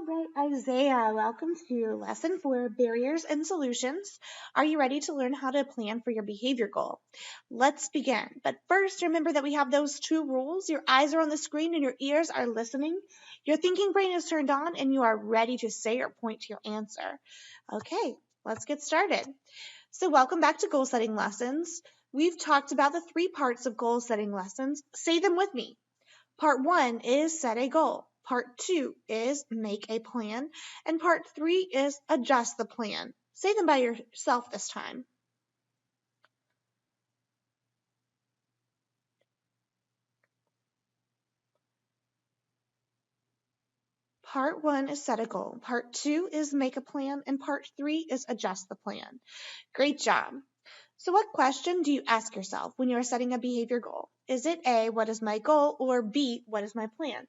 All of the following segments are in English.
right, Isaiah, welcome to Lesson 4, Barriers and Solutions. Are you ready to learn how to plan for your behavior goal? Let's begin. But first, remember that we have those two rules. Your eyes are on the screen and your ears are listening. Your thinking brain is turned on and you are ready to say or point to your answer. Okay, let's get started. So welcome back to Goal Setting Lessons. We've talked about the 3 parts of goal setting lessons. Say them with me. Part 1 is set a goal. Part 2 is make a plan. And part 3 is adjust the plan. Say them by yourself this time. Part 1 is set a goal. Part 2 is make a plan. And part 3 is adjust the plan. Great job. So what question do you ask yourself when you are setting a behavior goal? Is it A, what is my goal? Or B, what is my plan?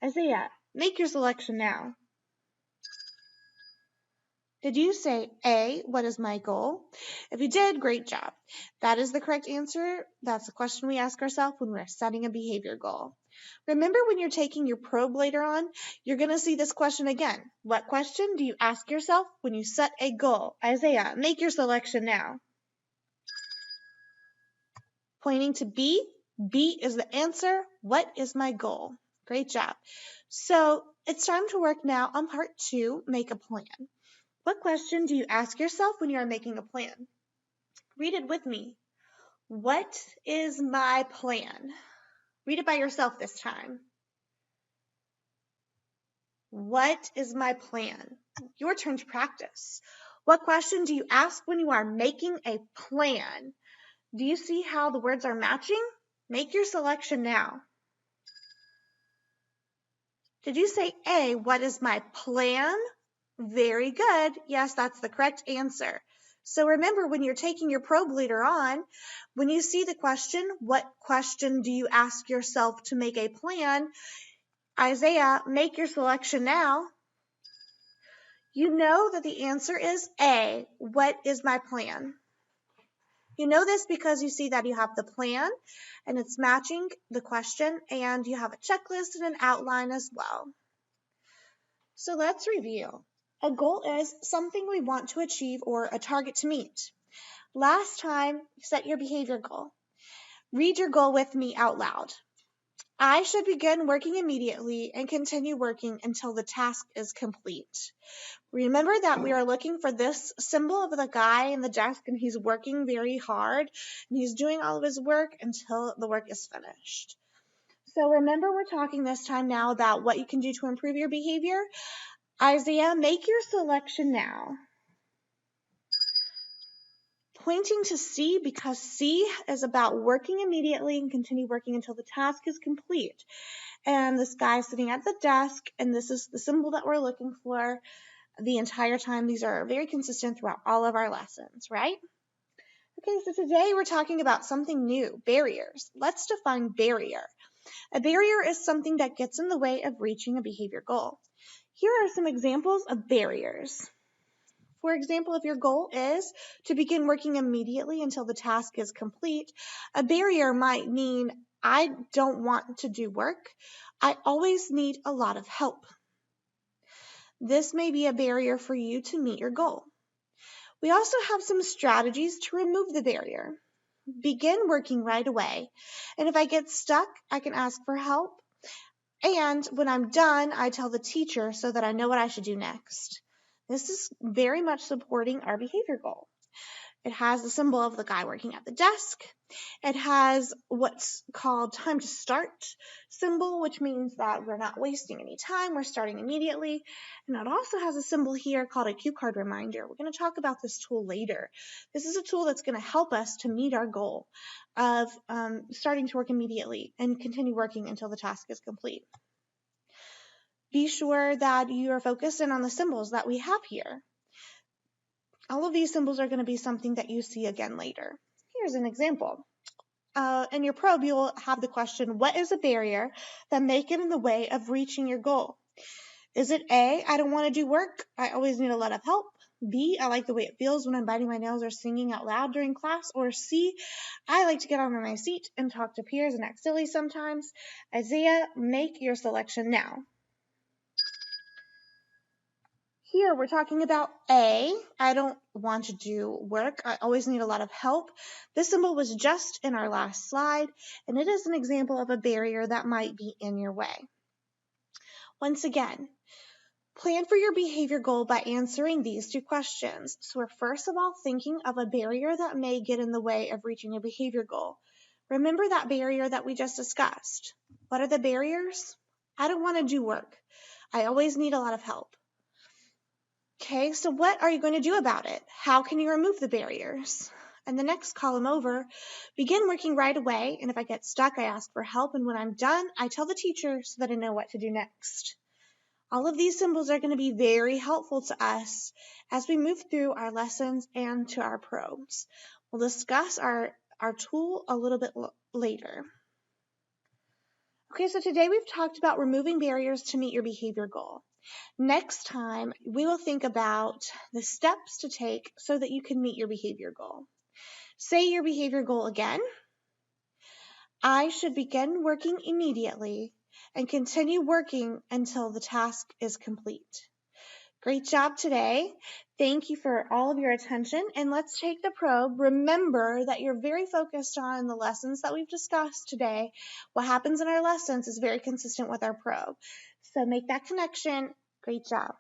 Isaiah, make your selection now. Did you say A, what is my goal? If you did, great job. That is the correct answer. That's the question we ask ourselves when we're setting a behavior goal. Remember when you're taking your probe later on, you're going to see this question again. What question do you ask yourself when you set a goal? Isaiah, make your selection now. Pointing to B. B is the answer. What is my goal? Great job. So it's time to work now on part 2, make a plan. What question do you ask yourself when you are making a plan? Read it with me. What is my plan? Read it by yourself this time. What is my plan? Your turn to practice. What question do you ask when you are making a plan? Do you see how the words are matching? Make your selection now. Did you say A, what is my plan? Very good. Yes, that's the correct answer. So remember, when you're taking your probe later on, when you see the question, what question do you ask yourself to make a plan? Isaiah, make your selection now. You know that the answer is A, what is my plan? You know this because you see that you have the plan and it's matching the question, and you have a checklist and an outline as well. So let's review. A goal is something we want to achieve or a target to meet. Last time, set your behavior goal. Read your goal with me out loud. I should begin working immediately and continue working until the task is complete. Remember that we are looking for this symbol of the guy in the desk, and he's working very hard and he's doing all of his work until the work is finished. So remember, we're talking this time now about what you can do to improve your behavior. Isaiah, make your selection now. Pointing to C because C is about working immediately and continue working until the task is complete. And this guy is sitting at the desk, and this is the symbol that we're looking for the entire time. These are very consistent throughout all of our lessons, right? Okay, so today we're talking about something new, barriers. Let's define barrier. A barrier is something that gets in the way of reaching a behavior goal. Here are some examples of barriers. For example, if your goal is to begin working immediately until the task is complete, a barrier might mean I don't want to do work. I always need a lot of help. This may be a barrier for you to meet your goal. We also have some strategies to remove the barrier. Begin working right away. And if I get stuck, I can ask for help. And when I'm done, I tell the teacher so that I know what I should do next. This is very much supporting our behavior goal. It has the symbol of the guy working at the desk. It has what's called time to start symbol, which means that we're not wasting any time. We're starting immediately. And it also has a symbol here called a cue card reminder. We're going to talk about this tool later. This is a tool that's going to help us to meet our goal of starting to work immediately and continue working until the task is complete. Be sure that you are focused in on the symbols that we have here. All of these symbols are going to be something that you see again later. Here's an example. In your probe, you'll have the question, what is a barrier that may get in the way of reaching your goal? Is it A, I don't want to do work, I always need a lot of help? B, I like the way it feels when I'm biting my nails or singing out loud during class? Or C, I like to get on my seat and talk to peers and act silly sometimes? Isaiah, make your selection now. Here we're talking about A. I don't want to do work. I always need a lot of help. This symbol was just in our last slide, and it is an example of a barrier that might be in your way. Once again, plan for your behavior goal by answering these two questions. So we're first of all thinking of a barrier that may get in the way of reaching a behavior goal. Remember that barrier that we just discussed. What are the barriers? I don't want to do work. I always need a lot of help. Okay, so what are you going to do about it? How can you remove the barriers? And the next column over, begin working right away, and if I get stuck, I ask for help, and when I'm done, I tell the teacher so that I know what to do next. All of these symbols are going to be very helpful to us as we move through our lessons and to our probes. We'll discuss our tool a little bit later. Okay, so today we've talked about removing barriers to meet your behavior goal. Next time, we will think about the steps to take so that you can meet your behavior goal. Say your behavior goal again. I should begin working immediately and continue working until the task is complete. Great job today. Thank you for all of your attention, and let's take the probe. Remember that you're very focused on the lessons that we've discussed today. What happens in our lessons is very consistent with our probe. So make that connection. Great job.